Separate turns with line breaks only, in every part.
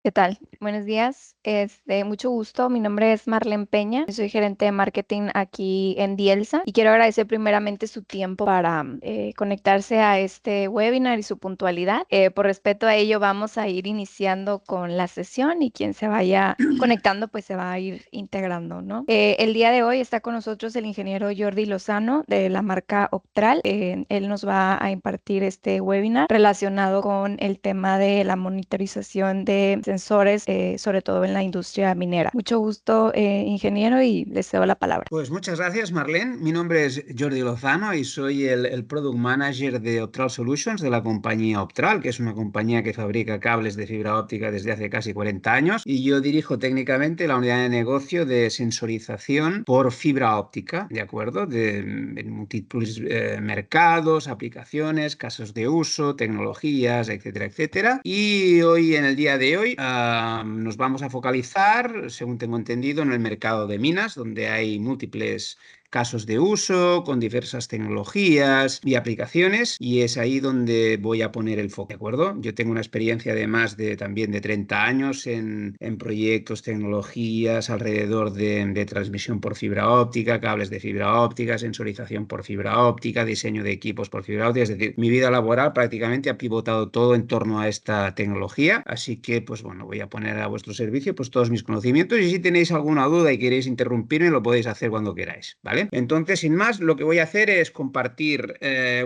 ¿Qué tal? Buenos días. Mucho gusto. Mi nombre es Marlene Peña. Soy gerente de marketing aquí en Dielsa y quiero agradecer primeramente su tiempo para conectarse a este webinar y su puntualidad. Por respeto a ello, vamos a ir iniciando con la sesión y quien se vaya conectando, pues se va a ir integrando, ¿no? El día de hoy está con nosotros el ingeniero Jordi Lozano de la marca Optral. Él nos va a impartir este webinar relacionado con el tema de la monitorización de sensores, sobre todo en la industria minera. Mucho gusto, ingeniero, y les cedo la palabra.
Pues muchas gracias, Marlene. Mi nombre es Jordi Lozano y soy el Product Manager de Optral Solutions, de la compañía Optral, que es una compañía que fabrica cables de fibra óptica desde hace casi 40 años. Y yo dirijo técnicamente la unidad de negocio de sensorización por fibra óptica, ¿de acuerdo? En múltiples mercados, aplicaciones, casos de uso, tecnologías, etcétera, etcétera. Y hoy, en el día de hoy, nos vamos a focalizar, según tengo entendido, en el mercado de minas, donde hay múltiples casos de uso con diversas tecnologías y aplicaciones, y es ahí donde voy a poner el foco, ¿de acuerdo? Yo tengo una experiencia de más de también de 30 años en proyectos, tecnologías alrededor de transmisión por fibra óptica, cables de fibra óptica, sensorización por fibra óptica, diseño de equipos por fibra óptica. Es decir, mi vida laboral prácticamente ha pivotado todo en torno a esta tecnología, así que pues bueno, voy a poner a vuestro servicio pues todos mis conocimientos, y si tenéis alguna duda y queréis interrumpirme, lo podéis hacer cuando queráis, ¿vale? Entonces, sin más, lo que voy a hacer es compartir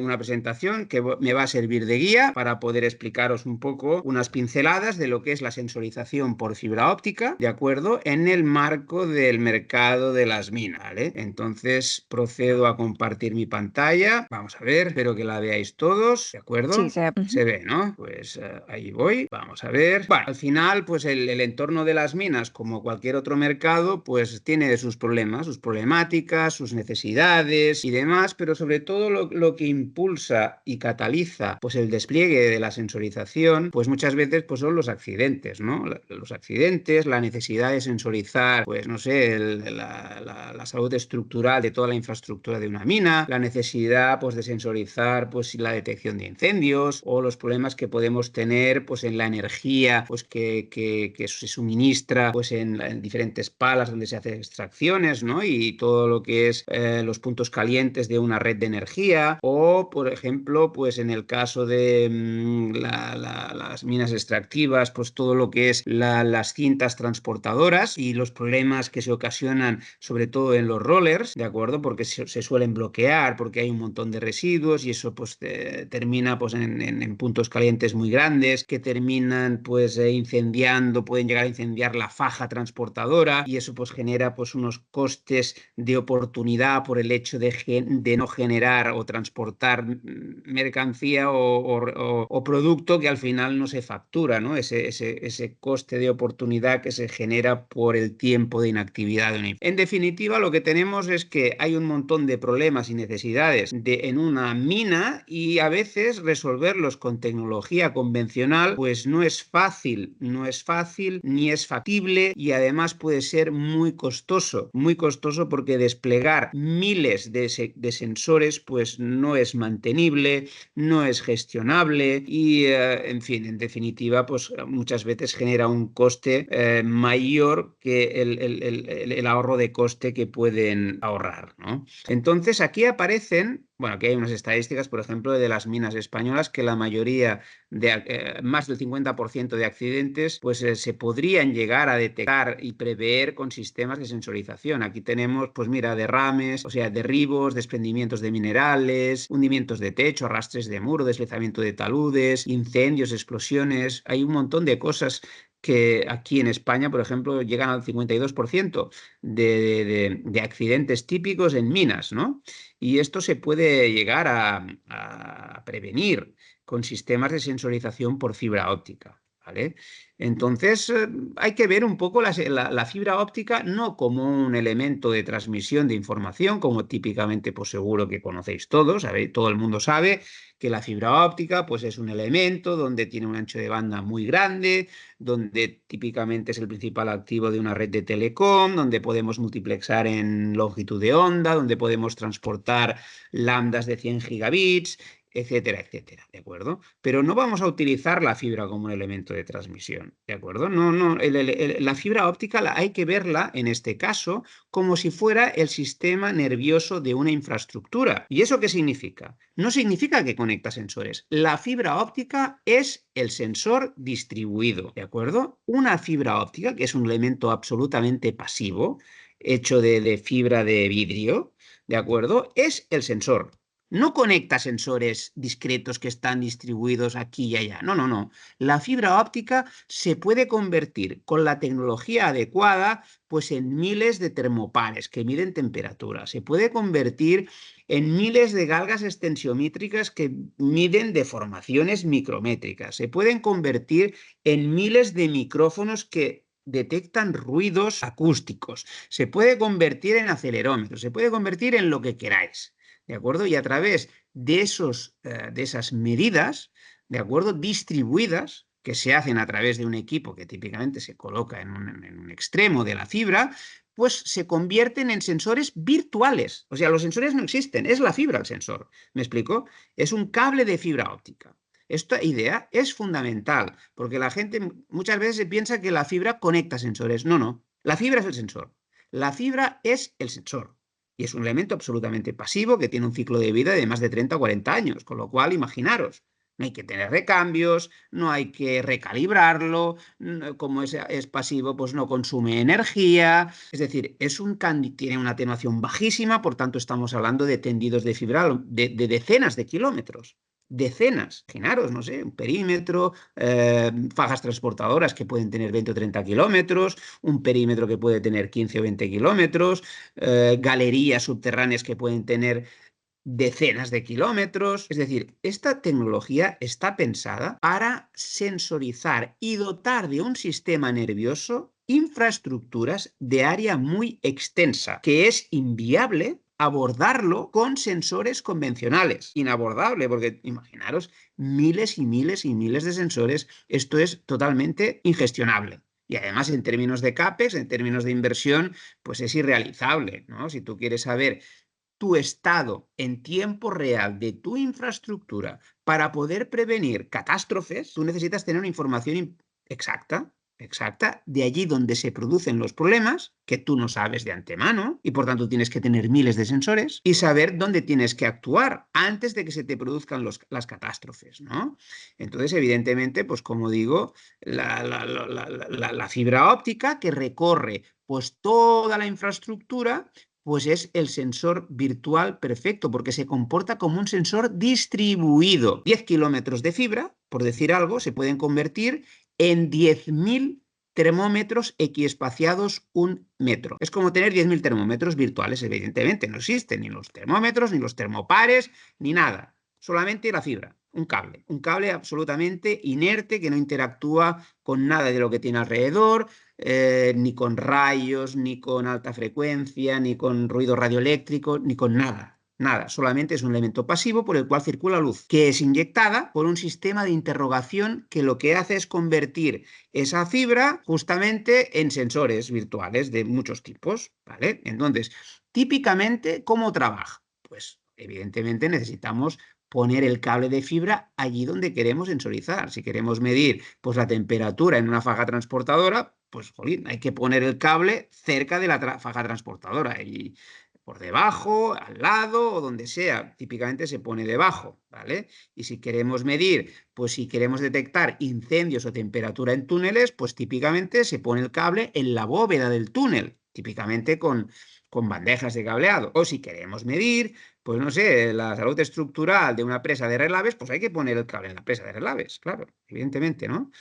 una presentación que me va a servir de guía para poder explicaros un poco unas pinceladas de lo que es la sensorización por fibra óptica, ¿de acuerdo? En el marco del mercado de las minas, ¿vale? Entonces, procedo a compartir mi pantalla. Vamos a ver, espero que la veáis todos, ¿de
Sí,
acuerdo?
se...
Se ve, ¿no? Pues ahí voy. Vamos a ver. Bueno, al final, pues el entorno de las minas, como cualquier otro mercado, pues tiene sus problemas, sus problemáticas, sus necesidades y demás, pero sobre todo lo que impulsa y cataliza pues el despliegue de la sensorización, pues muchas veces pues son los accidentes, ¿no? Los accidentes, la necesidad de sensorizar, pues no sé, la salud estructural de toda la infraestructura de una mina, la necesidad pues de sensorizar pues la detección de incendios o los problemas que podemos tener pues en la energía pues que se suministra pues en diferentes palas donde se hacen extracciones, ¿no? Y todo lo que es los puntos calientes de una red de energía, o por ejemplo pues en el caso de las minas extractivas, pues todo lo que es las cintas transportadoras y los problemas que se ocasionan sobre todo en los rollers, ¿de acuerdo? Porque se suelen bloquear porque hay un montón de residuos, y eso pues termina pues en puntos calientes muy grandes que terminan pues incendiando, pueden llegar a incendiar la faja transportadora, y eso pues genera pues unos costes de oportunidad por el hecho de no generar o transportar mercancía o producto que al final no se factura, ¿no? Ese coste de oportunidad que se genera por el tiempo de inactividad de una. En definitiva, lo que tenemos es que hay un montón de problemas y necesidades en una mina, y a veces resolverlos con tecnología convencional pues no es fácil, ni es factible, y además puede ser muy costoso porque desplegar miles de sensores pues no es mantenible, no es gestionable, y en fin, en definitiva pues muchas veces genera un coste mayor que el ahorro de coste que pueden ahorrar, ¿no? Entonces aquí aparecen, bueno, aquí hay unas estadísticas, por ejemplo, de las minas españolas, que la mayoría más del 50% de accidentes pues se podrían llegar a detectar y prever con sistemas de sensorización. Aquí tenemos, pues mira, derrames, o sea, derribos, desprendimientos de minerales, hundimientos de techo, arrastres de muro, deslizamiento de taludes, incendios, explosiones. Hay un montón de cosas que aquí en España, por ejemplo, llegan al 52% de accidentes típicos en minas, ¿no? Y esto se puede llegar a prevenir con sistemas de sensorización por fibra óptica, ¿vale? Entonces, hay que ver un poco la fibra óptica no como un elemento de transmisión de información, como típicamente, pues seguro que conocéis todos, ¿sabéis? Todo el mundo sabe que la fibra óptica pues es un elemento donde tiene un ancho de banda muy grande, donde típicamente es el principal activo de una red de telecom, donde podemos multiplexar en longitud de onda, donde podemos transportar lambdas de 100 gigabits, etcétera, etcétera, ¿de acuerdo? Pero no vamos a utilizar la fibra como un elemento de transmisión, ¿de acuerdo? No, no, la fibra óptica hay que verla, en este caso, como si fuera el sistema nervioso de una infraestructura. ¿Y eso qué significa? No significa que conecta sensores. La fibra óptica es el sensor distribuido, ¿de acuerdo? Una fibra óptica, que es un elemento absolutamente pasivo, hecho de fibra de vidrio, ¿de acuerdo? Es el sensor. No conecta sensores discretos que están distribuidos aquí y allá. No, no, no. La fibra óptica se puede convertir con la tecnología adecuada pues en miles de termopares que miden temperatura. Se puede convertir en miles de galgas extensiométricas que miden deformaciones micrométricas. Se pueden convertir en miles de micrófonos que detectan ruidos acústicos. Se puede convertir en acelerómetros. Se puede convertir en lo que queráis. ¿De acuerdo? Y a través de esas medidas, ¿de acuerdo? Distribuidas, que se hacen a través de un equipo que típicamente se coloca en un extremo de la fibra, pues se convierten en sensores virtuales. O sea, los sensores no existen, es la fibra el sensor. ¿Me explico? Es un cable de fibra óptica. Esta idea es fundamental, porque la gente muchas veces se piensa que la fibra conecta sensores. No, no. La fibra es el sensor. La fibra es el sensor. Y es un elemento absolutamente pasivo que tiene un ciclo de vida de más de 30 o 40 años, con lo cual, imaginaros, no hay que tener recambios, no hay que recalibrarlo, como es pasivo, pues no consume energía, es decir, tiene una atenuación bajísima, por tanto estamos hablando de tendidos de fibra de decenas de kilómetros. Decenas, imaginaros, no sé, un perímetro, fajas transportadoras que pueden tener 20 o 30 kilómetros, un perímetro que puede tener 15 o 20 kilómetros, galerías subterráneas que pueden tener decenas de kilómetros. Es decir, esta tecnología está pensada para sensorizar y dotar de un sistema nervioso infraestructuras de área muy extensa, que es inviable abordarlo con sensores convencionales. Inabordable, porque imaginaros miles y miles y miles de sensores, esto es totalmente ingestionable. Y además, en términos de CAPEX, en términos de inversión, pues es irrealizable, ¿no? Si tú quieres saber tu estado en tiempo real de tu infraestructura para poder prevenir catástrofes, tú necesitas tener una información exacta, de allí donde se producen los problemas, que tú no sabes de antemano, y por tanto tienes que tener miles de sensores, y saber dónde tienes que actuar antes de que se te produzcan las catástrofes, ¿no? Entonces, evidentemente, pues como digo, la fibra óptica que recorre pues toda la infraestructura, pues es el sensor virtual perfecto, porque se comporta como un sensor distribuido. 10 kilómetros de fibra, por decir algo, se pueden convertir en 10.000 termómetros equiespaciados 1 metro. Es como tener 10.000 termómetros virtuales, evidentemente. No existen ni los termómetros, ni los termopares, ni nada. Solamente la fibra, un cable absolutamente inerte que no interactúa con nada de lo que tiene alrededor, ni con rayos, ni con alta frecuencia, ni con ruido radioeléctrico, ni con nada. Nada, solamente es un elemento pasivo por el cual circula luz, que es inyectada por un sistema de interrogación que lo que hace es convertir esa fibra justamente en sensores virtuales de muchos tipos, ¿vale? Entonces, típicamente, ¿cómo trabaja? Pues evidentemente necesitamos poner el cable de fibra allí donde queremos sensorizar. Si queremos medir pues, la temperatura en una faja transportadora, pues jolín, hay que poner el cable cerca de la faja transportadora y por debajo, al lado o donde sea. Típicamente se pone debajo, ¿vale? Y si queremos medir, pues si queremos detectar incendios o temperatura en túneles, pues típicamente se pone el cable en la bóveda del túnel, típicamente con bandejas de cableado. O si queremos medir, pues no sé, la salud estructural de una presa de relaves, pues hay que poner el cable en la presa de relaves, claro, evidentemente, ¿no?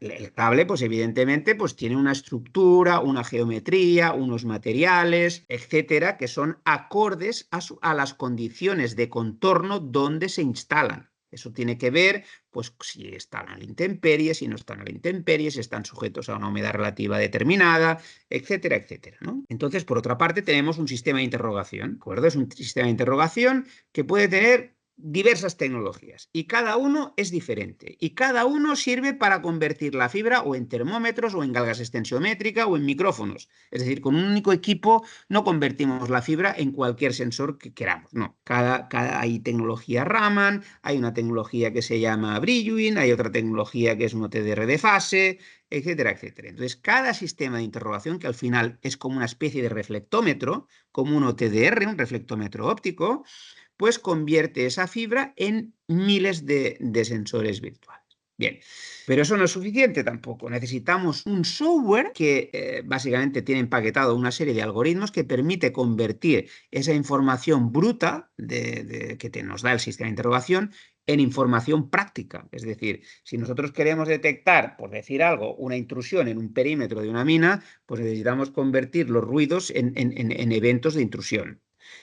El cable, pues evidentemente, pues tiene una estructura, una geometría, unos materiales, etcétera, que son acordes a las condiciones de contorno donde se instalan. Eso tiene que ver, pues, si están a la intemperie, si no están a la intemperie, si están sujetos a una humedad relativa determinada, etcétera, etcétera, ¿no? Entonces, por otra parte, tenemos un sistema de interrogación, ¿de acuerdo? Es un sistema de interrogación que puede tener diversas tecnologías y cada uno es diferente y cada uno sirve para convertir la fibra o en termómetros o en galgas extensiométrica o en micrófonos. Es decir, con un único equipo no convertimos la fibra en cualquier sensor que queramos, no. Hay tecnología Raman, hay una tecnología que se llama Brilluin, hay otra tecnología que es un OTDR de fase, etcétera, etcétera. Entonces, cada sistema de interrogación, que al final es como una especie de reflectómetro, como un OTDR, un reflectómetro óptico, pues convierte esa fibra en miles de sensores virtuales. Bien, pero eso no es suficiente tampoco. Necesitamos un software que básicamente tiene empaquetado una serie de algoritmos que permite convertir esa información bruta que nos da el sistema de interrogación en información práctica. Es decir, si nosotros queremos detectar, por decir algo, una intrusión en un perímetro de una mina, pues necesitamos convertir los ruidos en eventos de intrusión.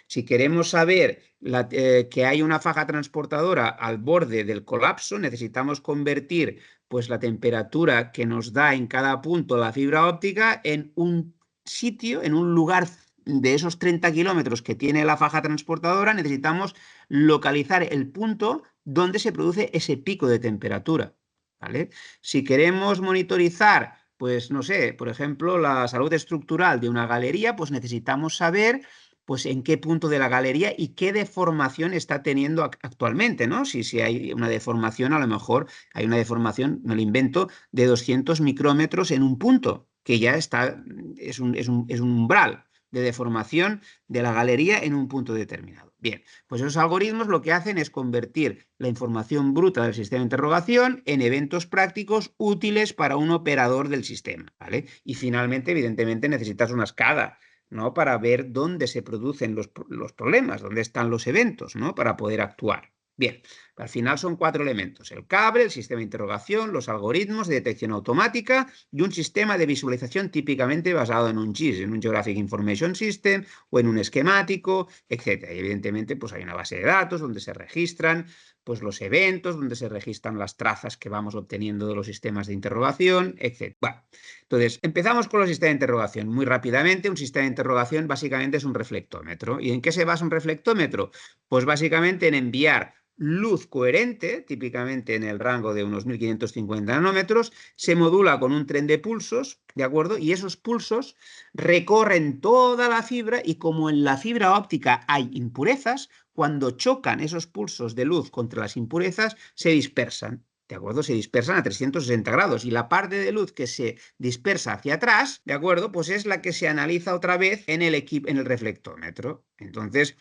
Si queremos saber que hay una faja transportadora al borde del colapso, necesitamos convertir pues, la temperatura que nos da en cada punto la fibra óptica en un sitio, en un lugar de esos 30 kilómetros que tiene la faja transportadora, necesitamos localizar el punto donde se produce ese pico de temperatura. ¿Vale? Si queremos monitorizar, pues no sé, por ejemplo, la salud estructural de una galería, pues necesitamos saber pues en qué punto de la galería y qué deformación está teniendo actualmente, ¿no? Si hay una deformación, a lo mejor hay una deformación, me lo invento, de 200 micrómetros en un punto, que ya está, es un umbral de deformación de la galería en un punto determinado. Bien, pues esos algoritmos lo que hacen es convertir la información bruta del sistema de interrogación en eventos prácticos útiles para un operador del sistema, ¿vale? Y finalmente, evidentemente, necesitas una escala, ¿no? Para ver dónde se producen los problemas, dónde están los eventos, ¿no? Para poder actuar. Bien, al final son 4 elementos: el cable, el sistema de interrogación, los algoritmos de detección automática y un sistema de visualización típicamente basado en un GIS, en un Geographic Information System o en un esquemático, etc. Y evidentemente pues hay una base de datos donde se registran pues los eventos, donde se registran las trazas que vamos obteniendo de los sistemas de interrogación, etc. Bueno, entonces, empezamos con los sistemas de interrogación. Muy rápidamente, un sistema de interrogación básicamente es un reflectómetro. ¿Y en qué se basa un reflectómetro? Pues básicamente en enviar luz coherente, típicamente en el rango de unos 1550 nanómetros, se modula con un tren de pulsos, ¿de acuerdo? Y esos pulsos recorren toda la fibra y como en la fibra óptica hay impurezas, cuando chocan esos pulsos de luz contra las impurezas, se dispersan. ¿De acuerdo? Se dispersan a 360 grados y la parte de luz que se dispersa hacia atrás, ¿de acuerdo? Pues es la que se analiza otra vez en el reflectómetro. Entonces,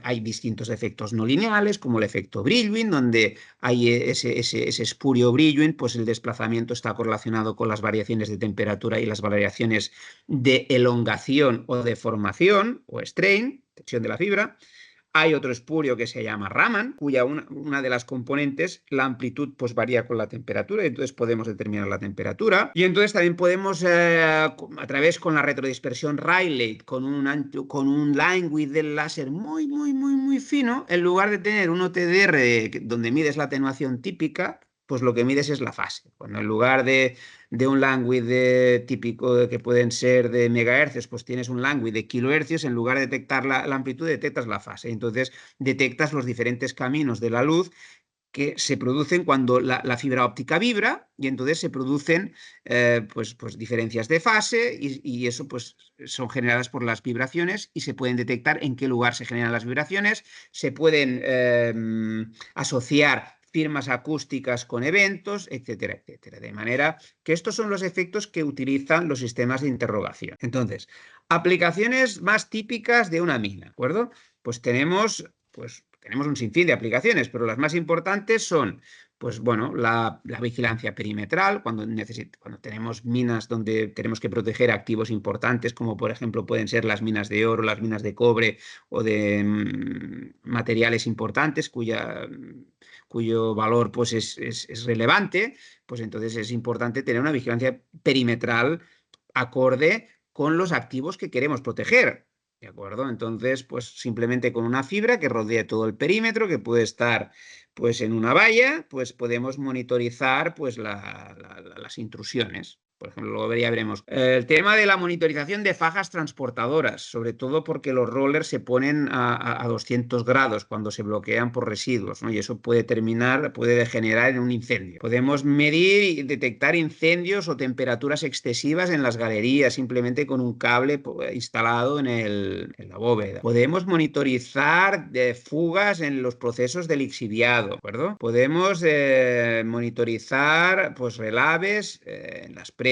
hay distintos efectos no lineales, como el efecto Brillouin, donde hay ese espurio Brillouin, pues el desplazamiento está correlacionado con las variaciones de temperatura y las variaciones de elongación o deformación o strain, tensión de la fibra. Hay otro espurio que se llama Raman, cuya una de las componentes, la amplitud, pues varía con la temperatura, y entonces podemos determinar la temperatura. Y entonces también podemos, a través con la retrodispersión Rayleigh, con un line width del láser muy fino, en lugar de tener un OTDR donde mides la atenuación típica, pues lo que mides es la fase. Cuando en lugar de un landwidth típico que pueden ser de megahercios, pues tienes un landwidth de kilohercios, en lugar de detectar la amplitud, detectas la fase. Entonces detectas los diferentes caminos de la luz que se producen cuando la fibra óptica vibra y entonces se producen pues diferencias de fase y eso pues son generadas por las vibraciones y se pueden detectar en qué lugar se generan las vibraciones, se pueden asociar firmas acústicas con eventos, etcétera, etcétera. De manera que estos son los efectos que utilizan los sistemas de interrogación. Entonces, aplicaciones más típicas de una mina, ¿de acuerdo? Pues tenemos un sinfín de aplicaciones, pero las más importantes son, pues bueno, la vigilancia perimetral, cuando tenemos minas donde tenemos que proteger activos importantes, como por ejemplo pueden ser las minas de oro, las minas de cobre o de materiales importantes cuyo valor pues es relevante, pues entonces es importante tener una vigilancia perimetral acorde con los activos que queremos proteger. ¿De acuerdo? Entonces, pues simplemente con una fibra que rodea todo el perímetro, que puede estar pues en una valla, pues podemos monitorizar pues las intrusiones. Por ejemplo, luego ya veremos. El tema de la monitorización de fajas transportadoras, sobre todo porque los rollers se ponen a 200 grados cuando se bloquean por residuos, ¿no? Y eso puede degenerar en un incendio. Podemos medir y detectar incendios o temperaturas excesivas en las galerías simplemente con un cable instalado en la bóveda. Podemos monitorizar fugas en los procesos de lixiviado, ¿de acuerdo? Podemos monitorizar pues, relaves en las presas.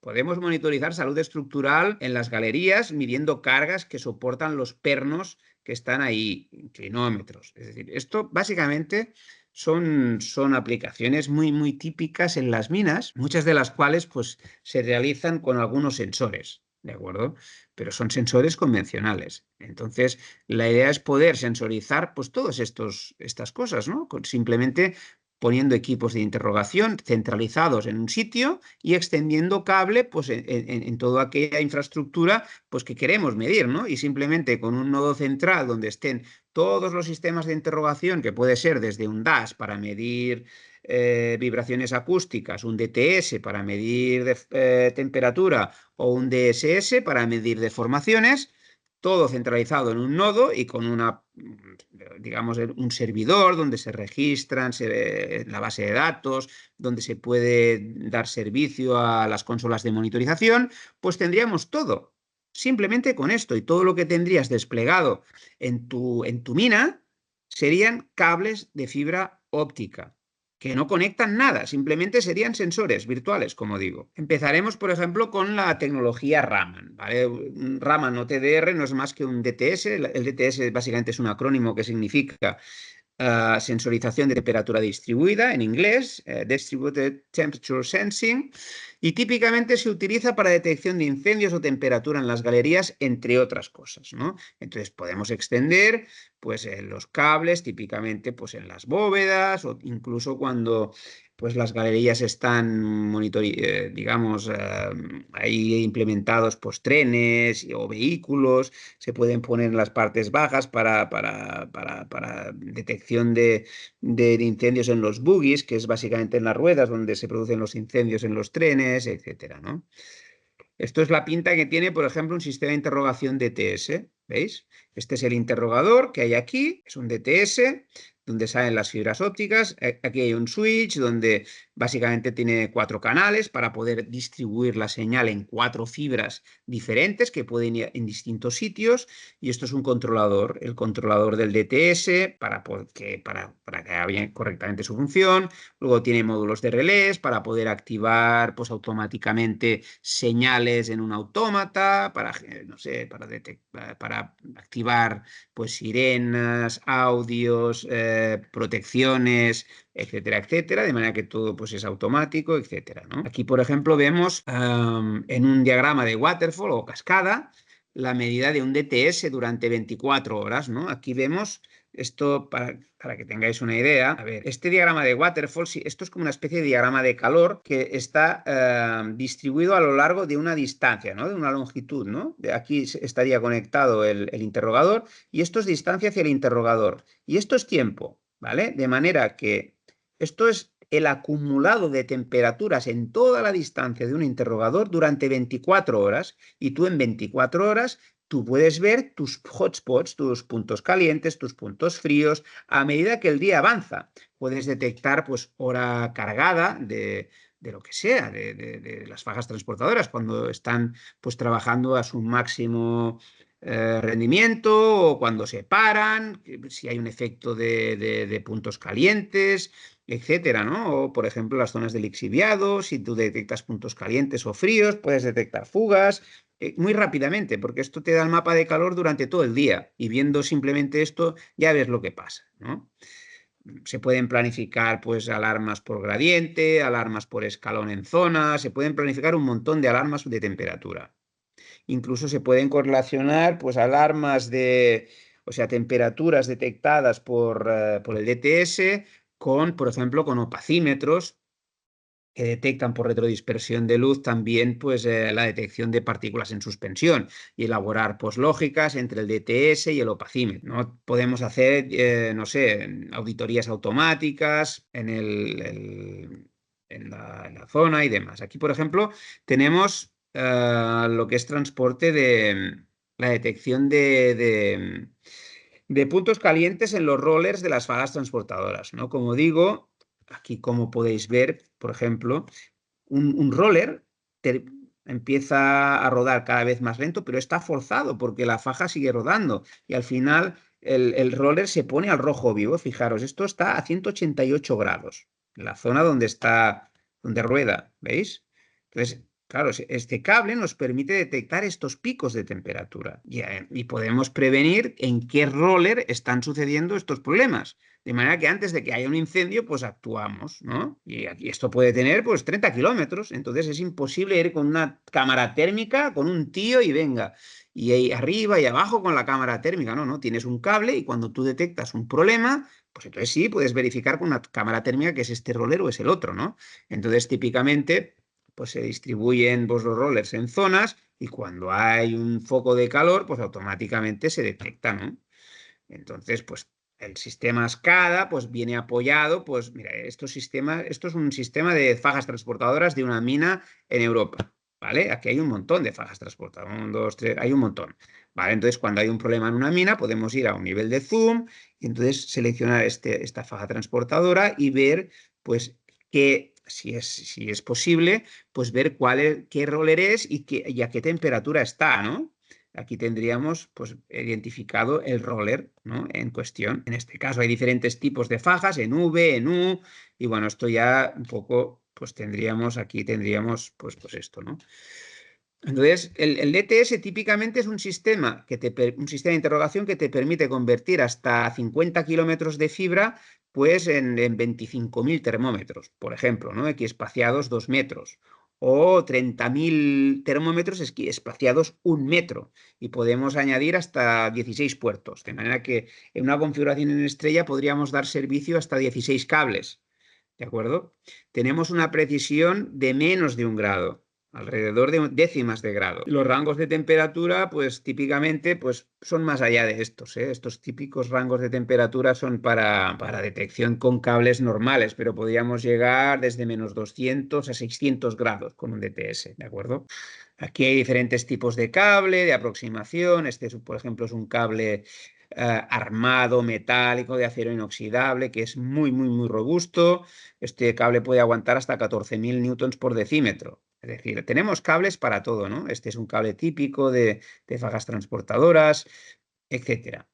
Podemos monitorizar salud estructural en las galerías midiendo cargas que soportan los pernos que están ahí, inclinómetros. Es decir, esto básicamente son aplicaciones muy típicas en las minas, muchas de las cuales pues, se realizan con algunos sensores, ¿de acuerdo? Pero son sensores convencionales. Entonces, la idea es poder sensorizar pues, todas estas cosas, ¿no? Simplemente poniendo equipos de interrogación centralizados en un sitio y extendiendo cable pues, en toda aquella infraestructura pues, que queremos medir, ¿no? Y simplemente con un nodo central donde estén todos los sistemas de interrogación, que puede ser desde un DAS para medir vibraciones acústicas, un DTS para medir temperatura o un DSS para medir deformaciones, todo centralizado en un nodo y con digamos, un servidor donde se registran la base de datos, donde se puede dar servicio a las consolas de monitorización, pues tendríamos todo. Simplemente con esto y todo lo que tendrías desplegado en tu mina serían cables de fibra óptica que no conectan nada, simplemente serían sensores virtuales, como digo. Empezaremos, por ejemplo, con la tecnología Raman, ¿vale? Raman o TDR no es más que un DTS. El DTS básicamente es un acrónimo que significa sensorización de temperatura distribuida, en inglés, Distributed Temperature Sensing, y típicamente se utiliza para detección de incendios o temperatura en las galerías, entre otras cosas, ¿no? Entonces podemos extender pues, los cables, típicamente pues, en las bóvedas, o incluso cuando pues, las galerías están, digamos, ahí implementados pues, trenes o vehículos, se pueden poner en las partes bajas para detección de incendios en los bogies, que es básicamente en las ruedas donde se producen los incendios en los trenes, etcétera, ¿no? Esto es la pinta que tiene, por ejemplo, un sistema de interrogación DTS. ¿Veis? Este es el interrogador que hay aquí, es un DTS, donde salen las fibras ópticas. Aquí hay un switch donde básicamente tiene 4 canales para poder distribuir la señal en 4 fibras diferentes que pueden ir en distintos sitios. Y esto es un controlador, el controlador del DTS para que haga bien correctamente su función. Luego tiene módulos de relés para poder activar pues, automáticamente señales en un autómata, no sé, para activar pues, sirenas, audios, protecciones, etcétera, etcétera, de manera que todo pues, es automático, etcétera, ¿no? Aquí, por ejemplo, vemos en un diagrama de waterfall o cascada la medida de un DTS durante 24 horas, ¿no? Aquí vemos esto para que tengáis una idea. A ver, este diagrama de waterfall, sí, esto es como una especie de diagrama de calor que está distribuido a lo largo de una distancia, ¿no? De una longitud, ¿no? De aquí estaría conectado el interrogador y esto es distancia hacia el interrogador. Y esto es tiempo, ¿vale? De manera que esto es el acumulado de temperaturas en toda la distancia de un interrogador durante 24 horas y tú en 24 horas tú puedes ver tus hotspots, tus puntos calientes, tus puntos fríos, a medida que el día avanza. Puedes detectar pues hora cargada de lo que sea, de las fajas transportadoras, cuando están pues trabajando a su máximo rendimiento o cuando se paran, si hay un efecto de puntos calientes, etcétera, ¿no? O, por ejemplo, las zonas de lixiviado, si tú detectas puntos calientes o fríos, puedes detectar fugas muy rápidamente, porque esto te da el mapa de calor durante todo el día y viendo simplemente esto ya ves lo que pasa, ¿no? Se pueden planificar pues alarmas por gradiente, alarmas por escalón en zona, se pueden planificar un montón de alarmas de temperatura. Incluso se pueden correlacionar pues alarmas o sea, temperaturas detectadas por el DTS con, por ejemplo, con opacímetros que detectan por retrodispersión de luz también pues, la detección de partículas en suspensión y elaborar pues, lógicas entre el DTS y el opacímetro, ¿no? Podemos hacer, no sé, auditorías automáticas en en la zona y demás. Aquí, por ejemplo, tenemos lo que es transporte de la detección de puntos calientes en los rollers de las fajas transportadoras, ¿no? Como digo, aquí como podéis ver, por ejemplo, un roller empieza a rodar cada vez más lento, pero está forzado porque la faja sigue rodando y al final el roller se pone al rojo vivo. Fijaros, esto está a 188 grados, la zona donde rueda, ¿veis? Entonces, claro, este cable nos permite detectar estos picos de temperatura y podemos prevenir en qué roller están sucediendo estos problemas. De manera que antes de que haya un incendio, pues actuamos, ¿no? Y aquí esto puede tener pues 30 kilómetros, entonces es imposible ir con una cámara térmica, con un tío y venga. Y ahí arriba y abajo con la cámara térmica, no, no, tienes un cable y cuando tú detectas un problema, pues entonces sí, puedes verificar con una cámara térmica que es este roller o es el otro, ¿no? Entonces típicamente pues se distribuyen pues, los rollers en zonas y cuando hay un foco de calor, pues automáticamente se detecta, ¿no? Entonces, pues el sistema SCADA pues viene apoyado, pues mira, esto es un sistema de fajas transportadoras de una mina en Europa, ¿vale? Aquí hay un montón de fajas transportadoras, 1, 2, 3, hay un montón, ¿vale? Entonces, cuando hay un problema en una mina, podemos ir a un nivel de zoom y entonces seleccionar esta faja transportadora y ver, pues, si es posible, pues ver qué roller es y a qué temperatura está, ¿no? Aquí tendríamos pues, identificado el roller, ¿no? En cuestión. En este caso hay diferentes tipos de fajas, en V, en U, y bueno, esto ya un poco, pues aquí tendríamos pues esto, ¿no? Entonces, el DTS típicamente es un sistema, un sistema de interrogación que te permite convertir hasta 50 kilómetros de fibra pues, en 25.000 termómetros, por ejemplo, ¿no? Equiespaciados 2 metros, o 30.000 termómetros espaciados 1 metro, y podemos añadir hasta 16 puertos, de manera que en una configuración en estrella podríamos dar servicio hasta 16 cables, ¿de acuerdo? Tenemos una precisión de menos de 1 grado, alrededor de décimas de grado. Los rangos de temperatura, pues típicamente pues, son más allá de estos, ¿eh? Estos típicos rangos de temperatura son para detección con cables normales, pero podríamos llegar desde menos 200 a 600 grados con un DTS, ¿de acuerdo? Aquí hay diferentes tipos de cable, de aproximación. Este, por ejemplo, es un cable armado, metálico, de acero inoxidable, que es muy, muy, muy robusto. Este cable puede aguantar hasta 14.000 newtons por decímetro. Es decir, tenemos cables para todo, ¿no? Este es un cable típico de fajas transportadoras, etcétera.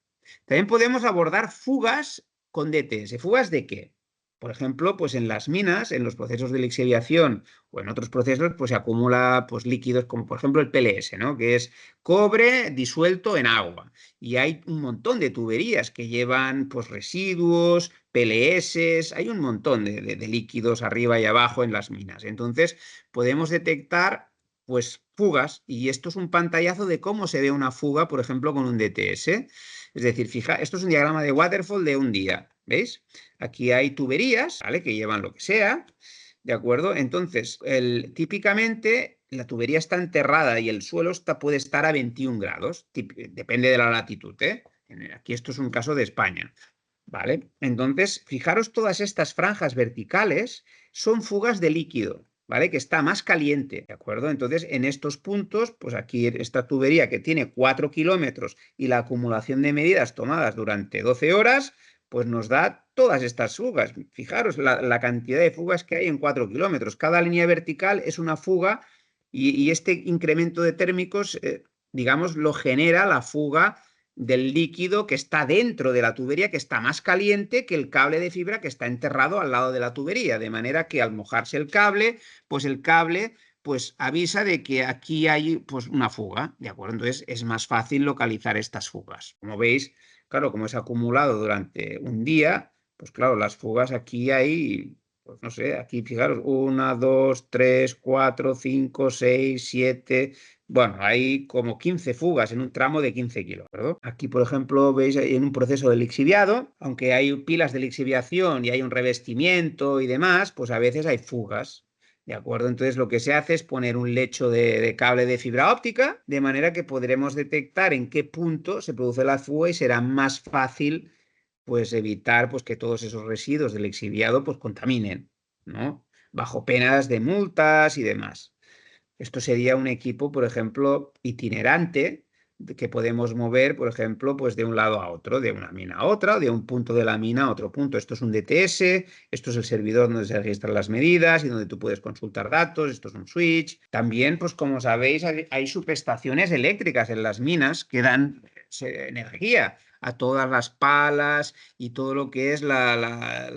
También podemos abordar fugas con DTS. ¿Fugas de qué? Por ejemplo, pues en las minas, en los procesos de lixiviación o en otros procesos, pues se acumula pues, líquidos como por ejemplo el PLS, ¿no? Que es cobre disuelto en agua. Y hay un montón de tuberías que llevan pues, residuos, PLS, hay un montón de líquidos arriba y abajo en las minas. Entonces, podemos detectar pues fugas y esto es un pantallazo de cómo se ve una fuga, por ejemplo, con un DTS. Es decir, fija, esto es un diagrama de waterfall de un día, ¿veis? Aquí hay tuberías, ¿vale? Que llevan lo que sea, ¿de acuerdo? Entonces, típicamente la tubería está enterrada y el suelo puede estar a 21 grados, depende de la latitud, ¿eh? Aquí esto es un caso de España, ¿vale? Entonces, fijaros, todas estas franjas verticales son fugas de líquido, ¿vale? Que está más caliente, ¿de acuerdo? Entonces, en estos puntos, pues aquí esta tubería que tiene 4 kilómetros y la acumulación de medidas tomadas durante 12 horas, pues nos da todas estas fugas. Fijaros la cantidad de fugas que hay en 4 kilómetros. Cada línea vertical es una fuga y este incremento de térmicos, digamos, lo genera la fuga del líquido que está dentro de la tubería, que está más caliente que el cable de fibra que está enterrado al lado de la tubería, de manera que al mojarse el cable pues avisa de que aquí hay pues una fuga, ¿de acuerdo? Entonces es más fácil localizar estas fugas. Como veis, claro, como es acumulado durante un día, pues claro, las fugas aquí hay, pues no sé, aquí fijaros, 1, 2, 3, 4, 5, 6, 7... Bueno, hay como 15 fugas en un tramo de 15 kilos, ¿verdad? Aquí, por ejemplo, veis en un proceso de lixiviado, aunque hay pilas de lixiviación y hay un revestimiento y demás, pues a veces hay fugas, ¿de acuerdo? Entonces lo que se hace es poner un lecho de cable de fibra óptica, de manera que podremos detectar en qué punto se produce la fuga y será más fácil pues evitar pues, que todos esos residuos del lixiviado pues contaminen, ¿no? bajo penas de multas y demás. Esto sería un equipo, por ejemplo, itinerante que podemos mover, por ejemplo, pues de un lado a otro, de una mina a otra, o de un punto de la mina a otro punto. Esto es un DTS, esto es el servidor donde se registran las medidas y donde tú puedes consultar datos, esto es un switch. También, pues como sabéis, hay subestaciones eléctricas en las minas que dan energía a todas las palas y todo lo que es la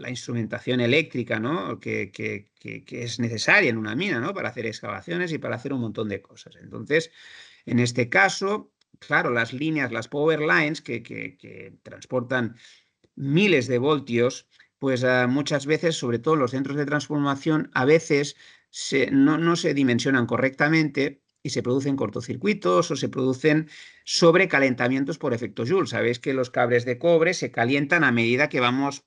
instrumentación eléctrica, ¿no? que es necesaria en una mina, ¿no? Para hacer excavaciones y para hacer un montón de cosas. Entonces, en este caso, claro, las líneas, las power lines que transportan miles de voltios, pues muchas veces, sobre todo en los centros de transformación, a veces no se dimensionan correctamente y se producen cortocircuitos o se producen sobrecalentamientos por efecto Joule. Sabéis que los cables de cobre se calientan a medida que vamos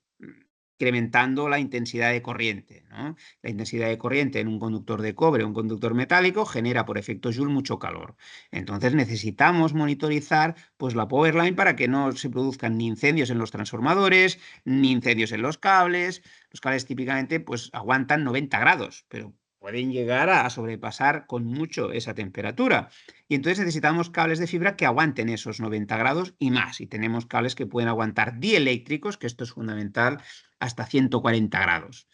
incrementando la intensidad de corriente, ¿no? La intensidad de corriente en un conductor de cobre o un conductor metálico genera por efecto Joule mucho calor. Entonces necesitamos monitorizar pues, la power line para que no se produzcan ni incendios en los transformadores, ni incendios en los cables. Los cables típicamente pues, aguantan 90 grados, pero pueden llegar a sobrepasar con mucho esa temperatura. Y entonces necesitamos cables de fibra que aguanten esos 90 grados y más. Y tenemos cables que pueden aguantar dieléctricos, que esto es fundamental, hasta 140 grados.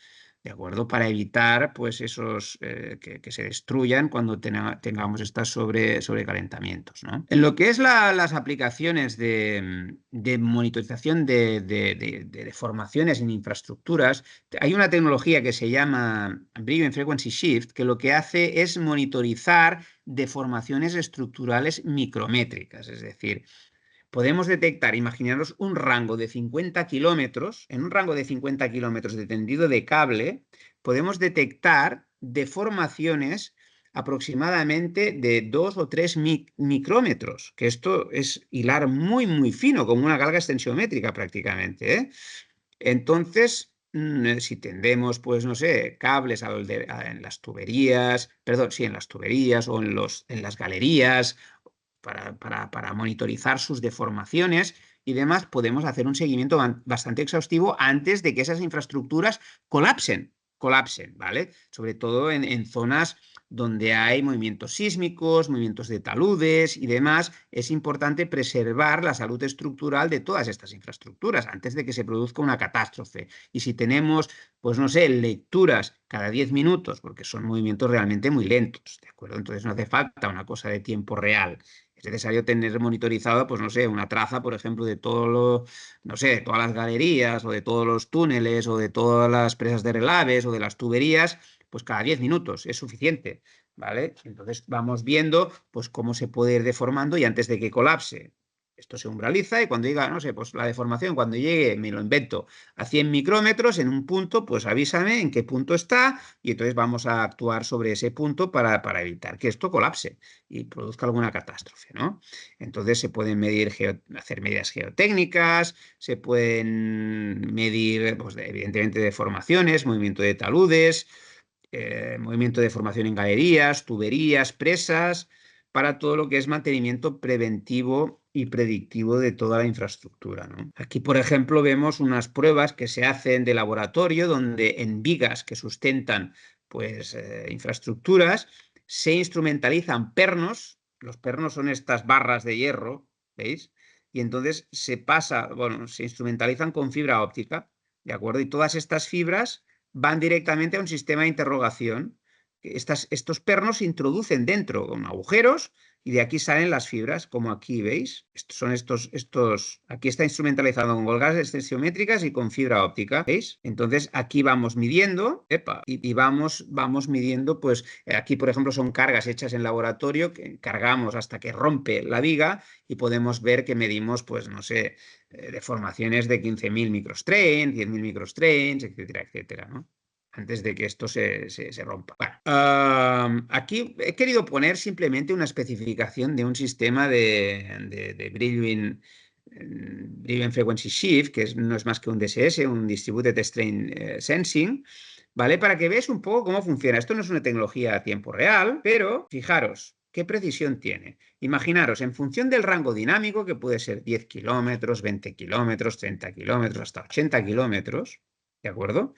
¿De acuerdo? Para evitar pues, esos que se destruyan cuando tengamos estos sobrecalentamientos, ¿no? En lo que es las aplicaciones de monitorización de deformaciones en infraestructuras, hay una tecnología que se llama Brilliant Frequency Shift, que lo que hace es monitorizar deformaciones estructurales micrométricas, es decir, podemos detectar, imaginaros un rango de 50 kilómetros, en un rango de 50 kilómetros de tendido de cable, podemos detectar deformaciones aproximadamente de 2 o 3 micrómetros, que esto es hilar muy, muy fino, como una galga extensiométrica prácticamente, ¿eh? Entonces, si tendemos, pues no sé, cables en las tuberías, perdón, sí, en las tuberías o en las galerías, para monitorizar sus deformaciones y demás, podemos hacer un seguimiento bastante exhaustivo antes de que esas infraestructuras colapsen, ¿vale? Sobre todo en zonas donde hay movimientos sísmicos, movimientos de taludes y demás, es importante preservar la salud estructural de todas estas infraestructuras antes de que se produzca una catástrofe. Y si tenemos, pues no sé, lecturas cada 10 minutos, porque son movimientos realmente muy lentos, ¿de acuerdo? Entonces no hace falta una cosa de tiempo real. Es necesario tener monitorizado, pues no sé, una traza, por ejemplo, de no sé, todas las galerías o de todos los túneles o de todas las presas de relaves o de las tuberías, pues cada 10 minutos es suficiente, ¿vale? Entonces vamos viendo, pues cómo se puede ir deformando y antes de que colapse, esto se umbraliza y cuando diga, no sé, pues la deformación, cuando llegue, me lo invento, a 100 micrómetros en un punto, pues avísame en qué punto está y entonces vamos a actuar sobre ese punto para evitar que esto colapse y produzca alguna catástrofe, ¿no? Entonces se pueden hacer medidas geotécnicas, se pueden medir, pues, evidentemente, deformaciones, movimiento de taludes, movimiento de formación en galerías, tuberías, presas, para todo lo que es mantenimiento preventivo y predictivo de toda la infraestructura, ¿no? Aquí, por ejemplo, vemos unas pruebas que se hacen de laboratorio donde en vigas que sustentan pues, infraestructuras se instrumentalizan pernos. Los pernos son estas barras de hierro, ¿veis? Y entonces se instrumentalizan con fibra óptica, ¿de acuerdo? Y todas estas fibras van directamente a un sistema de interrogación. Estos pernos se introducen dentro con agujeros y de aquí salen las fibras, como aquí veis. Aquí está instrumentalizado con colgadas extensiométricas y con fibra óptica, ¿veis? Entonces aquí vamos midiendo, y vamos midiendo, pues aquí por ejemplo son cargas hechas en laboratorio, que cargamos hasta que rompe la viga y podemos ver que medimos, pues no sé, deformaciones de 15.000 microstrains, 10.000 microstrains, etcétera, etcétera, ¿no? Antes de que esto se rompa. Bueno, aquí he querido poner simplemente una especificación de un sistema de Brilliant Frequency Shift, que no es más que un DSS, un Distributed Strain Sensing, ¿vale? Para que veáis un poco cómo funciona. Esto no es una tecnología a tiempo real, pero fijaros qué precisión tiene. Imaginaros, en función del rango dinámico, que puede ser 10 kilómetros, 20 kilómetros, 30 kilómetros, hasta 80 kilómetros, ¿de acuerdo?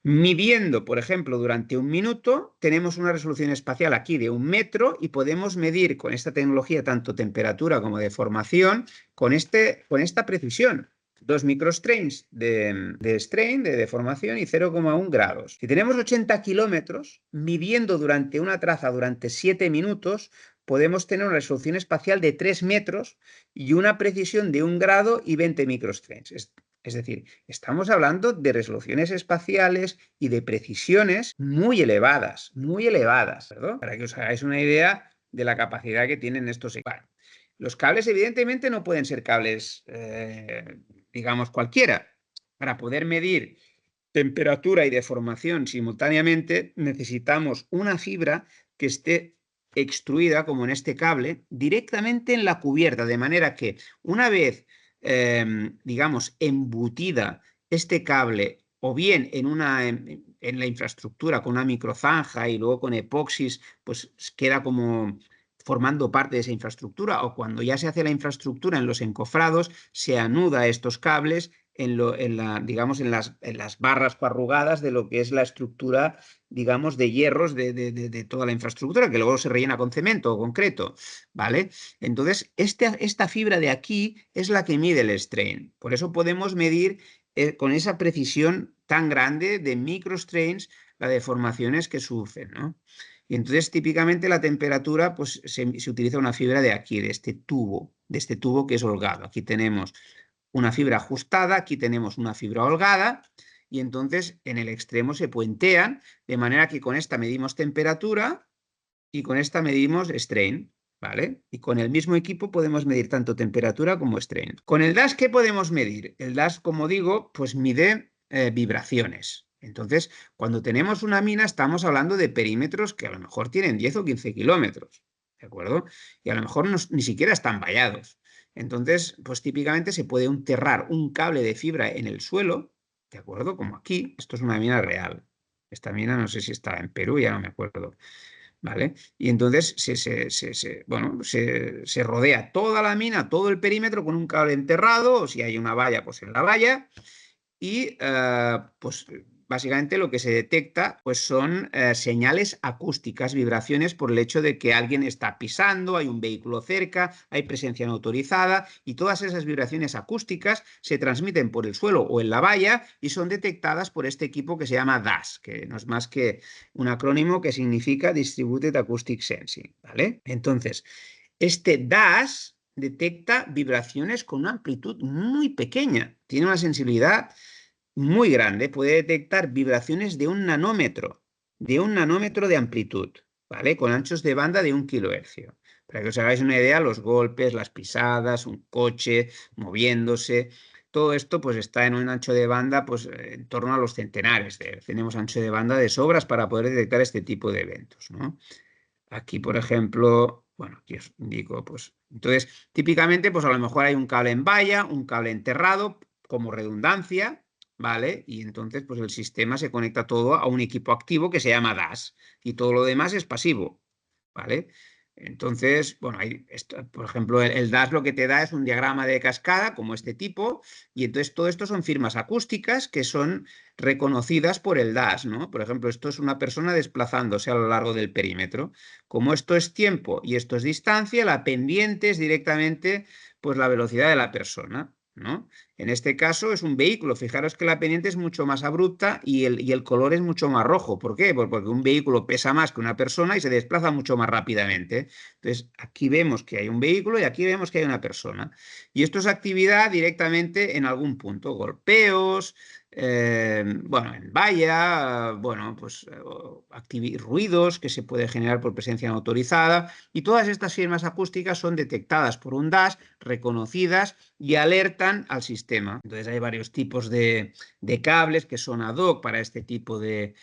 Midiendo, por ejemplo, durante 1 minuto, tenemos una resolución espacial aquí de 1 metro y podemos medir con esta tecnología tanto temperatura como deformación con esta precisión. 2 microstrains de strain, de deformación, y 0,1 grados. Si tenemos 80 kilómetros, midiendo durante una traza durante 7 minutos, podemos tener una resolución espacial de 3 metros y una precisión de 1 grado y 20 microstrains. Es decir, estamos hablando de resoluciones espaciales y de precisiones muy elevadas, ¿verdad? Para que os hagáis una idea de la capacidad que tienen estos equipos. Los cables, evidentemente, no pueden ser cables, digamos, cualquiera. Para poder medir temperatura y deformación simultáneamente, necesitamos una fibra que esté extruida, como en este cable, directamente en la cubierta, de manera que una vez, digamos, embutida este cable, o bien en la infraestructura con una microzanja y luego con epoxis, pues queda como formando parte de esa infraestructura, o cuando ya se hace la infraestructura en los encofrados, se anuda estos cables digamos, en las barras arrugadas de lo que es la estructura, digamos, de hierros de toda la infraestructura, que luego se rellena con cemento o concreto, ¿vale? Entonces, esta fibra de aquí es la que mide el strain. Por eso podemos medir con esa precisión tan grande de microstrains las deformaciones que sufren, ¿no? Y entonces, típicamente, la temperatura, pues se utiliza una fibra de aquí, de este tubo que es holgado. Aquí tenemos una fibra ajustada, aquí tenemos una fibra holgada, y entonces en el extremo se puentean, de manera que con esta medimos temperatura y con esta medimos strain, ¿vale? Y con el mismo equipo podemos medir tanto temperatura como strain. Con el DAS, ¿qué podemos medir? El DAS, como digo, pues mide vibraciones. Entonces, cuando tenemos una mina, estamos hablando de perímetros que a lo mejor tienen 10 o 15 kilómetros, ¿de acuerdo? Y a lo mejor ni siquiera están vallados. Entonces, pues típicamente se puede enterrar un cable de fibra en el suelo, ¿de acuerdo? Como aquí, esto es una mina real. Esta mina no sé si está en Perú, ya no me acuerdo, ¿vale? Y entonces se rodea toda la mina, todo el perímetro con un cable enterrado, o si hay una valla, pues en la valla, y pues básicamente lo que se detecta pues son señales acústicas, vibraciones por el hecho de que alguien está pisando, hay un vehículo cerca, hay presencia no autorizada, y todas esas vibraciones acústicas se transmiten por el suelo o en la valla y son detectadas por este equipo que se llama DAS, que no es más que un acrónimo que significa Distributed Acoustic Sensing, ¿vale? Entonces, este DAS detecta vibraciones con una amplitud muy pequeña, tiene una sensibilidad muy grande, puede detectar vibraciones de un nanómetro de amplitud, ¿vale? Con anchos de banda de 1 kHz. Para que os hagáis una idea, los golpes, las pisadas, un coche moviéndose, todo esto pues está en un ancho de banda pues en torno a los centenares. Tenemos ancho de banda de sobras para poder detectar este tipo de eventos, ¿no? Aquí, por ejemplo, bueno, aquí os indico, pues, entonces, típicamente, pues a lo mejor hay un cable en valla, un cable enterrado, como redundancia, ¿vale? Y entonces, pues el sistema se conecta todo a un equipo activo que se llama DAS, y todo lo demás es pasivo, ¿vale? Entonces, bueno, por ejemplo, el DAS lo que te da es un diagrama de cascada, como este tipo, y entonces todo esto son firmas acústicas que son reconocidas por el DAS, ¿no? Por ejemplo, esto es una persona desplazándose a lo largo del perímetro. Como esto es tiempo y esto es distancia, la pendiente es directamente pues la velocidad de la persona, ¿no? En este caso es un vehículo. Fijaros que la pendiente es mucho más abrupta y el color es mucho más rojo. ¿Por qué? Pues porque un vehículo pesa más que una persona y se desplaza mucho más rápidamente. Entonces, aquí vemos que hay un vehículo y aquí vemos que hay una persona. Y esto es actividad directamente en algún punto. Golpeos, bueno, en valla, bueno, pues ruidos que se puede generar por presencia no autorizada, y todas estas firmas acústicas son detectadas por un DAS, reconocidas y alertan al sistema. Entonces hay varios tipos de cables que son ad hoc para este tipo de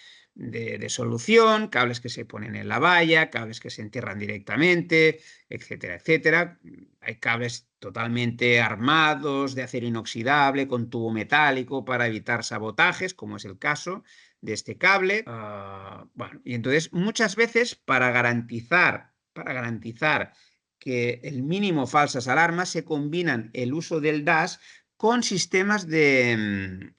solución, cables que se ponen en la valla, cables que se entierran directamente, etcétera, etcétera. Hay cables totalmente armados, de acero inoxidable, con tubo metálico para evitar sabotajes, como es el caso de este cable. Bueno, y entonces muchas veces para garantizar que el mínimo falsas alarmas se combinan el uso del DAS con sistemas de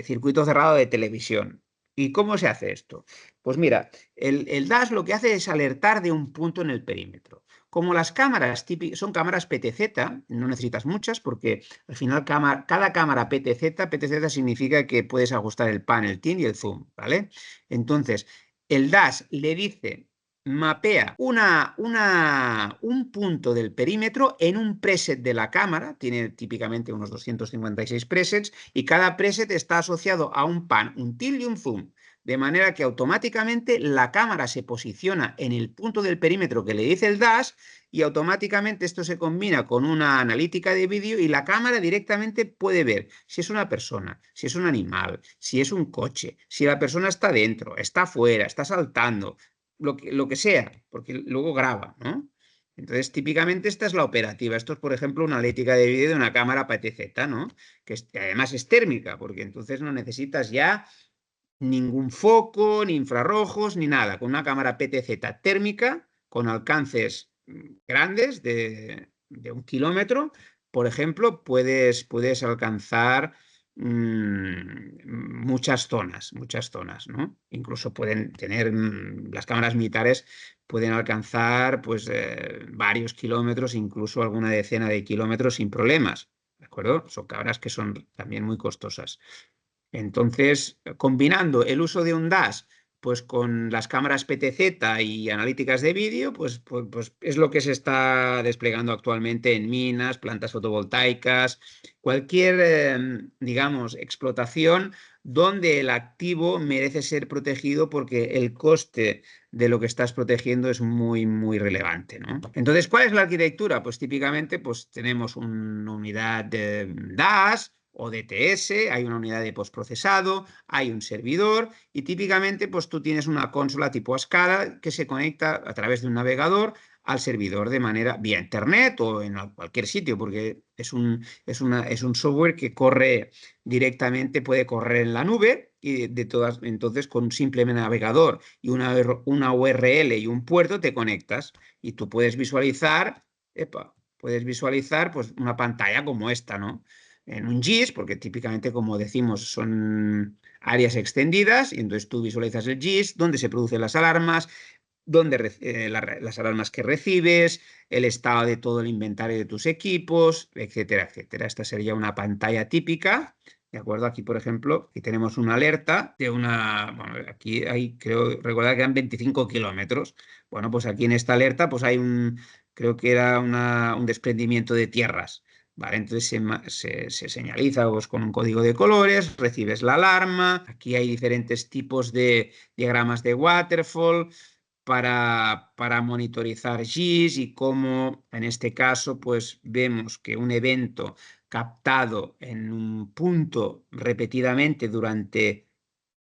circuito cerrado de televisión. ¿Y cómo se hace esto? Pues mira, el DAS lo que hace es alertar de un punto en el perímetro. Como las cámaras son cámaras PTZ, no necesitas muchas porque al final cada cámara PTZ significa que puedes ajustar el pan, el tilt y el zoom, ¿vale? Entonces, el DAS le dice, mapea un punto del perímetro en un preset de la cámara, tiene típicamente unos 256 presets, y cada preset está asociado a un pan, un tilt y un zoom, de manera que automáticamente la cámara se posiciona en el punto del perímetro que le dice el DAS y automáticamente esto se combina con una analítica de vídeo y la cámara directamente puede ver si es una persona, si es un animal, si es un coche, si la persona está dentro, está fuera, está saltando, lo que sea, porque luego graba, ¿no? Entonces, típicamente esta es la operativa. Esto es, por ejemplo, una analítica de vídeo de una cámara PTZ, ¿no? Que además es térmica, porque entonces no necesitas ya ningún foco, ni infrarrojos, ni nada. Con una cámara PTZ térmica, con alcances grandes de 1 kilómetro, por ejemplo, puedes alcanzar muchas zonas, ¿no? Incluso pueden tener, las cámaras militares pueden alcanzar pues varios kilómetros, incluso alguna decena de kilómetros sin problemas, ¿de acuerdo? Son cámaras que son también muy costosas. Entonces, combinando el uso de un DAS pues con las cámaras PTZ y analíticas de vídeo, pues es lo que se está desplegando actualmente en minas, plantas fotovoltaicas, cualquier, digamos, explotación donde el activo merece ser protegido porque el coste de lo que estás protegiendo es muy, muy relevante, ¿no? Entonces, ¿cuál es la arquitectura? Pues típicamente pues, tenemos una unidad de DAS o DTS, hay una unidad de postprocesado, hay un servidor y típicamente pues tú tienes una consola tipo SCADA que se conecta a través de un navegador al servidor de manera vía internet o en cualquier sitio, porque es un software que corre directamente, puede correr en la nube y entonces con un simple navegador y una URL y un puerto te conectas y tú puedes visualizar, pues una pantalla como esta, ¿no? En un GIS, porque típicamente, como decimos, son áreas extendidas, y entonces tú visualizas el GIS, donde se producen las alarmas, las alarmas que recibes, el estado de todo el inventario de tus equipos, etcétera, etcétera. Esta sería una pantalla típica. ¿De acuerdo? Aquí, por ejemplo, aquí tenemos una alerta de bueno, aquí hay, creo, recordar que eran 25 kilómetros. Bueno, pues aquí en esta alerta, pues hay creo que era un desprendimiento de tierras. ¿Vale? Entonces se señaliza pues, con un código de colores, recibes la alarma. Aquí hay diferentes tipos de diagramas de waterfall para monitorizar GIS y cómo en este caso pues vemos que un evento captado en un punto repetidamente durante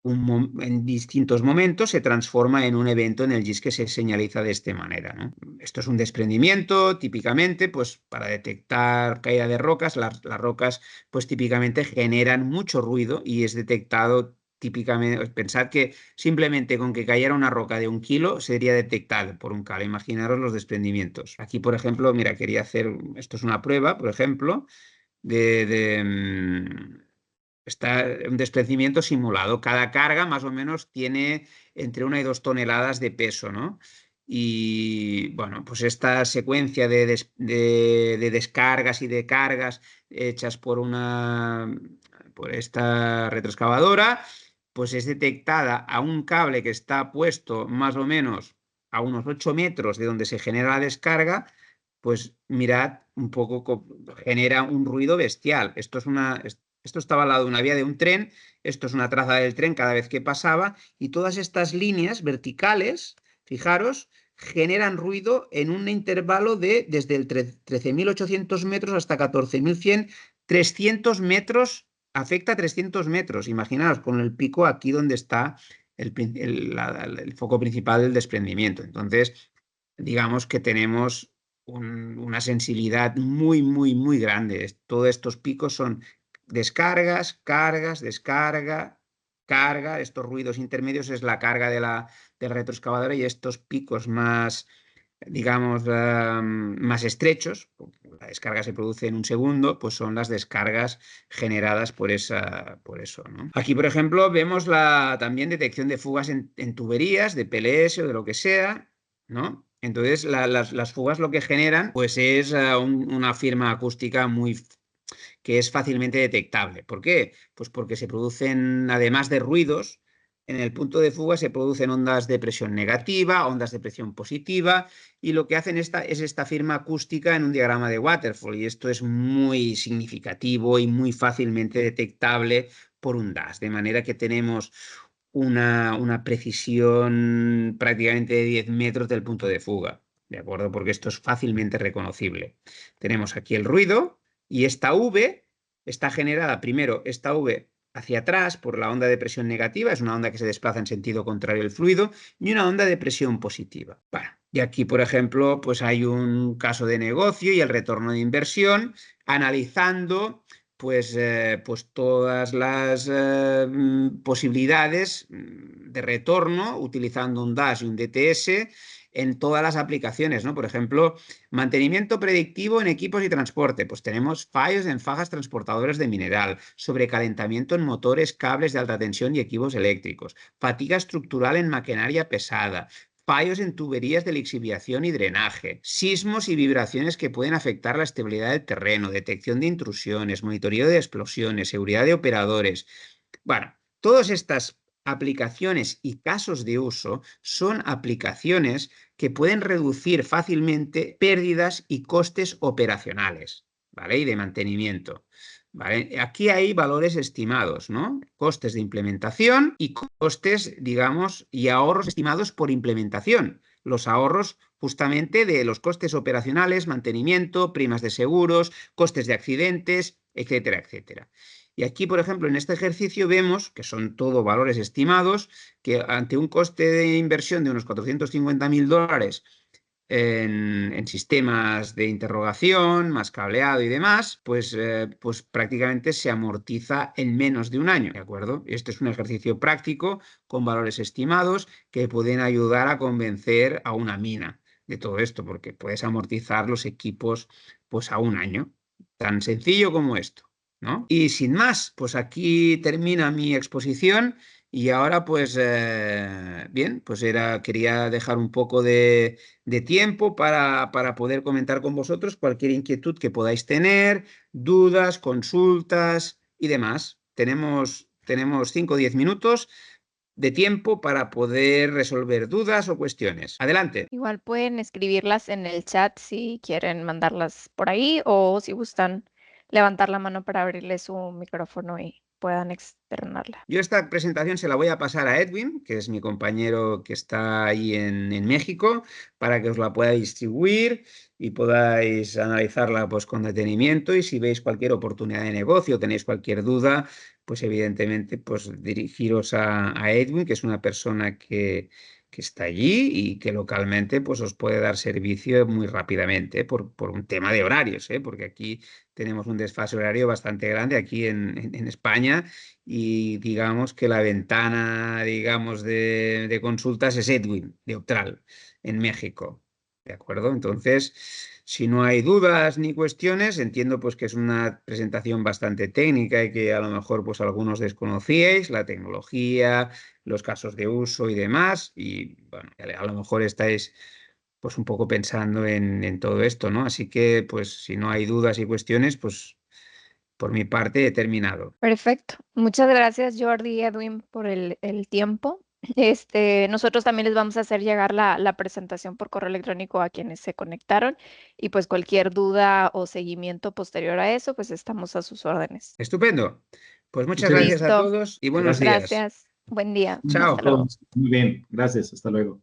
en distintos momentos se transforma en un evento en el GIS que se señaliza de esta manera, ¿no? Esto es un desprendimiento, típicamente, pues para detectar caída de rocas, las rocas pues típicamente generan mucho ruido y es detectado típicamente, pensad que simplemente con que cayera una roca de 1 kilo sería detectado por un cable. Imaginaros los desprendimientos. Aquí, por ejemplo, mira, quería hacer, esto es una prueba, por ejemplo, está un desprendimiento simulado. Cada carga más o menos tiene entre 1 y 2 toneladas de peso, ¿no? Y bueno, pues esta secuencia de descargas y de cargas hechas por esta retroexcavadora, pues es detectada a un cable que está puesto más o menos a unos 8 metros de donde se genera la descarga, pues mirad un poco, genera un ruido bestial. Esto estaba al lado de una vía de un tren, esto es una traza del tren cada vez que pasaba, y todas estas líneas verticales, fijaros, generan ruido en un intervalo de desde el 13.800 metros hasta 14.100, 300 metros, afecta a 300 metros. Imaginaos, con el pico aquí donde está el foco principal del desprendimiento. Entonces, digamos que tenemos una sensibilidad muy, muy, muy grande. Todos estos picos son descargas, cargas, descarga, carga. Estos ruidos intermedios es la carga de la retroexcavadora y estos picos más, digamos, más estrechos, descarga se produce en un segundo, pues son las descargas generadas por eso, ¿no? Aquí, por ejemplo, vemos también detección de fugas en tuberías, de PLS o de lo que sea, ¿no? Entonces, las fugas lo que generan, pues es una firma acústica que es fácilmente detectable. ¿Por qué? Pues porque se producen, además de ruidos, en el punto de fuga se producen ondas de presión negativa, ondas de presión positiva, y lo que hacen es esta firma acústica en un diagrama de Waterfall, y esto es muy significativo y muy fácilmente detectable por un DAS, de manera que tenemos una precisión prácticamente de 10 metros del punto de fuga, ¿de acuerdo? Porque esto es fácilmente reconocible. Tenemos aquí el ruido y esta V está generada, primero, esta V hacia atrás por la onda de presión negativa, es una onda que se desplaza en sentido contrario al fluido, y una onda de presión positiva. Bueno, y aquí, por ejemplo, pues hay un caso de negocio y el retorno de inversión, analizando pues todas las posibilidades de retorno utilizando un DAS y un DTS en todas las aplicaciones, ¿no? Por ejemplo, mantenimiento predictivo en equipos y transporte. Pues tenemos fallos en fajas transportadoras de mineral, sobrecalentamiento en motores, cables de alta tensión y equipos eléctricos, fatiga estructural en maquinaria pesada, fallos en tuberías de lixiviación y drenaje, sismos y vibraciones que pueden afectar la estabilidad del terreno, detección de intrusiones, monitoreo de explosiones, seguridad de operadores. Bueno, todas estas aplicaciones y casos de uso son aplicaciones que pueden reducir fácilmente pérdidas y costes operacionales, ¿vale? Y de mantenimiento. ¿Vale? Aquí hay valores estimados, ¿no? Costes de implementación y costes, digamos, y ahorros estimados por implementación. Los ahorros justamente de los costes operacionales, mantenimiento, primas de seguros, costes de accidentes, etcétera, etcétera. Y aquí, por ejemplo, en este ejercicio vemos que son todo valores estimados, que ante un coste de inversión de unos 450.000 dólares en sistemas de interrogación, más cableado y demás, pues prácticamente se amortiza en menos de un año, ¿de acuerdo? Este es un ejercicio práctico con valores estimados que pueden ayudar a convencer a una mina de todo esto, porque puedes amortizar los equipos pues a un año, tan sencillo como esto, ¿no? Y sin más, pues aquí termina mi exposición. Y ahora, pues, bien, pues quería dejar un poco de tiempo para poder comentar con vosotros cualquier inquietud que podáis tener, dudas, consultas y demás. Tenemos 5 o 10 minutos de tiempo para poder resolver dudas o cuestiones. Adelante.
Igual pueden escribirlas en el chat si quieren mandarlas por ahí o si gustan levantar la mano para abrirle su micrófono y puedan externarla.
Yo esta presentación se la voy a pasar a Edwin, que es mi compañero que está ahí en México, para que os la pueda distribuir y podáis analizarla pues, con detenimiento, y si veis cualquier oportunidad de negocio, tenéis cualquier duda, pues evidentemente pues, dirigiros a Edwin, que es una persona que está allí y que localmente pues, os puede dar servicio muy rápidamente, por un tema de horarios, porque aquí tenemos un desfase horario bastante grande aquí en España, y digamos que la ventana, digamos, de consultas es Edwin, de Optral, en México, ¿de acuerdo? Entonces, si no hay dudas ni cuestiones, entiendo pues que es una presentación bastante técnica y que a lo mejor pues algunos desconocíais, la tecnología, los casos de uso y demás, y bueno, a lo mejor estáis pues un poco pensando en todo esto, ¿no? Así que pues si no hay dudas y cuestiones, pues por mi parte he terminado.
Perfecto. Muchas gracias, Jordi y Edwin, por el tiempo. Nosotros también les vamos a hacer llegar la presentación por correo electrónico a quienes se conectaron y pues cualquier duda o seguimiento posterior a eso, pues estamos a sus órdenes.
Estupendo. Pues muchas
Muchas
gracias a
Listo.
todos y buenos
gracias.
días.
Gracias. Buen día.
A
Chao.
Hasta luego.
todos. Muy bien, gracias. Hasta luego.